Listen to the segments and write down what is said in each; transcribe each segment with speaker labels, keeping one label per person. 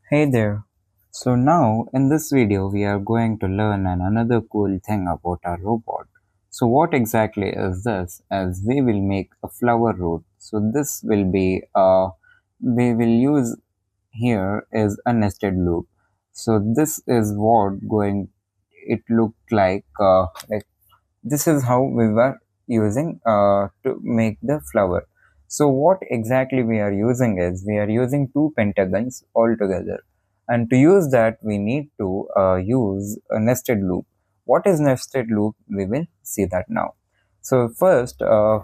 Speaker 1: Hey there. So now in this video we are going to learn another cool thing about our robot. So what exactly is this? As we will make a flower root. So this will be we will use here is a nested loop. So this is what going it looked like this is how we were using to make the flower. So what exactly we are using is we are using two pentagons all together, and to use that we need to use a nested loop. What is nested loop? We will see that now. So first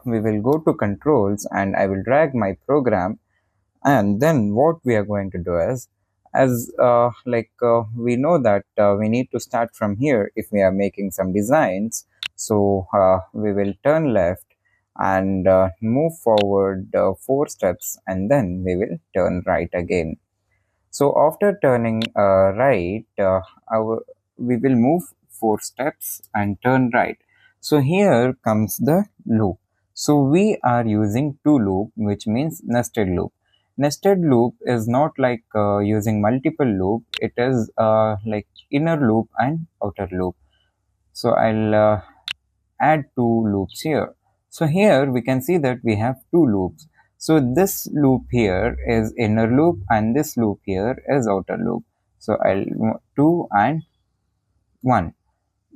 Speaker 1: we will go to controls and I will drag my program, and then what we are going to do is we know that we need to start from here if we are making some designs. So we will turn left and move forward 4 steps, and then we will turn right again. So after turning right, we will move 4 steps and turn right. So here comes the loop. So we are using two loop, which means nested loop. Nested loop is not like using multiple loop. It is like inner loop and outer loop. So I'll add two loops here. So here we can see that we have two loops. So this loop here is inner loop and this loop here is outer loop. So I'll 2 and 1.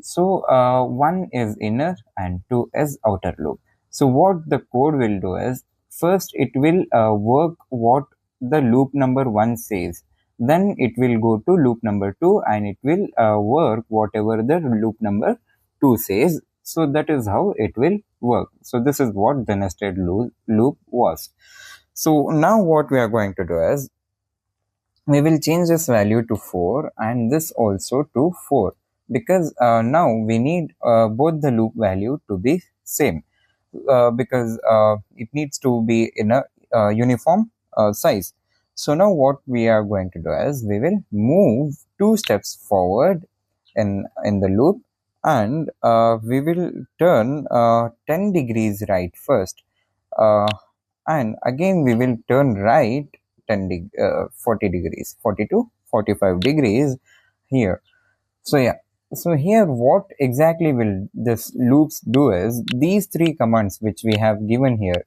Speaker 1: So 1 is inner and 2 is outer loop. So what the code will do is, first it will work what the loop number 1 says. Then it will go to loop number 2 and it will work whatever the loop number 2 says. So that is how it will work. So this is what the nested loop was. So now what we are going to do is, we will change this value to 4 and this also to 4, because now we need both the loop value to be same, because it needs to be in a uniform size. So now what we are going to do is, we will move 2 steps forward in the loop, and we will turn 10 degrees right first, uh, and again we will turn right 40 degrees, 40 to 45 degrees here. So yeah, so here what exactly will this loops do is, these three commands which we have given here,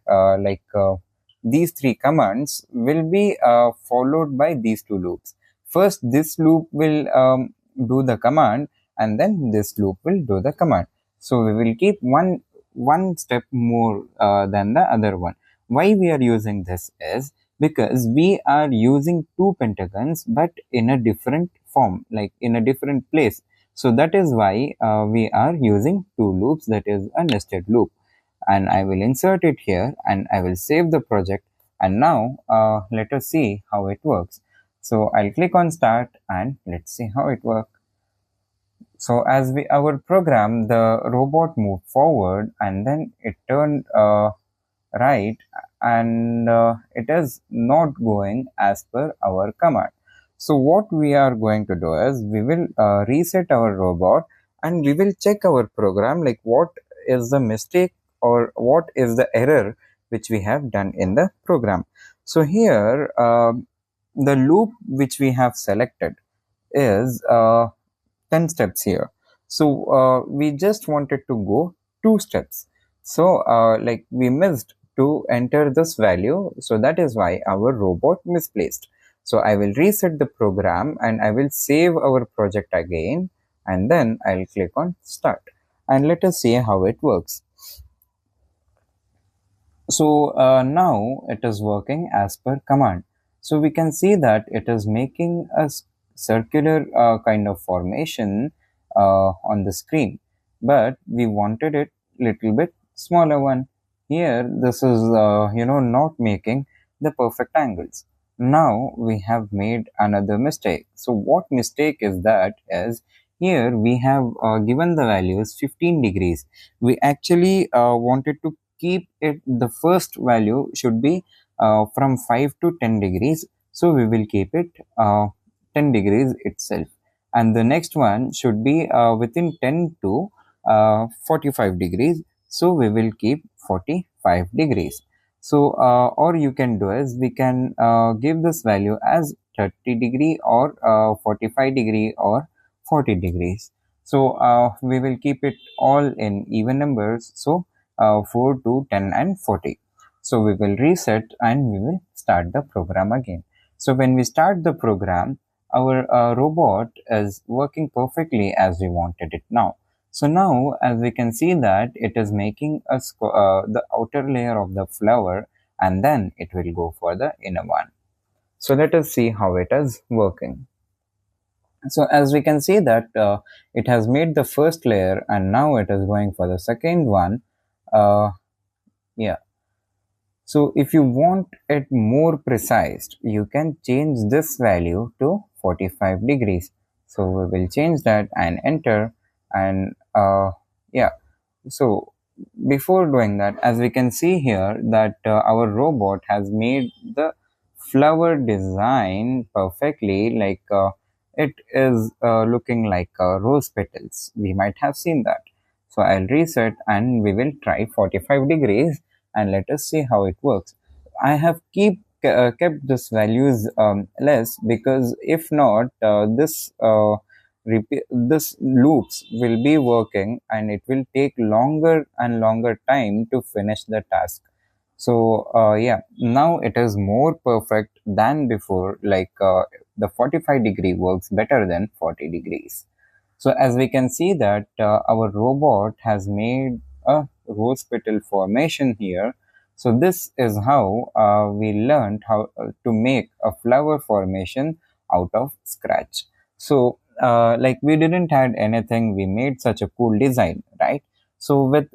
Speaker 1: these three commands will be followed by these two loops. First this loop will do the command, and then this loop will do the command. So we will keep one step more than the other one. Why we are using this is because we are using two pentagons but in a different form, like in a different place. So that is why we are using two loops, that is a nested loop. And I will insert it here and I will save the project. And now let us see how it works. So I'll click on start and let's see how it works. So as our program, the robot moved forward and then it turned right, and it is not going as per our command. So what we are going to do is, we will reset our robot and we will check our program, like what is the mistake or what is the error which we have done in the program. So here the loop which we have selected is 10 steps here. So we just wanted to go 2 steps. So like we missed to enter this value. So that is why our robot misplaced. So I will reset the program and I will save our project again, and then I'll click on start and let us see how it works. So now it is working as per command. So we can see that it is making a circular kind of formation on the screen, but we wanted it little bit smaller one. Here this is not making the perfect angles. Now we have made another mistake. So what mistake is that is, here we have given the values 15 degrees. We actually wanted to keep it, the first value should be from 5 to 10 degrees. So we will keep it 10 degrees itself, and the next one should be within 10 to 45 degrees. So we will keep 45 degrees. So or you can do is, we can give this value as 30 degree or 45 degree or 40 degrees. So we will keep it all in even numbers. So 4, 2, 10 and 40. So we will reset and we will start the program again. So when we start the program, our robot is working perfectly as we wanted it now. So now, as we can see that it is making the outer layer of the flower, and then it will go for the inner one. So let us see how it is working. So as we can see that it has made the first layer, and now it is going for the second one. Yeah. So if you want it more precise, you can change this value to 45 degrees. So we will change that and enter, and yeah. So before doing that, as we can see here that our robot has made the flower design perfectly, like it is looking like rose petals. We might have seen that. So I'll reset and we will try 45 degrees and let us see how it works. I have kept this values less, because if not, this loops will be working and it will take longer and longer time to finish the task. So yeah, now it is more perfect than before, like the 45-degree works better than 40 degrees. So as we can see that our robot has made a rose petal formation here. So this is how we learned how to make a flower formation out of scratch. So like we didn't add anything, we made such a cool design, right? So with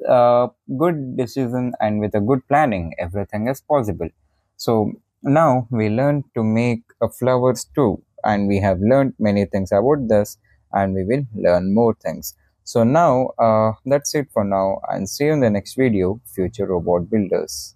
Speaker 1: good decision and with a good planning, everything is possible. So now we learned to make flowers too, and we have learned many things about this, and we will learn more things. So now that's it for now, and see you in the next video, future robot builders.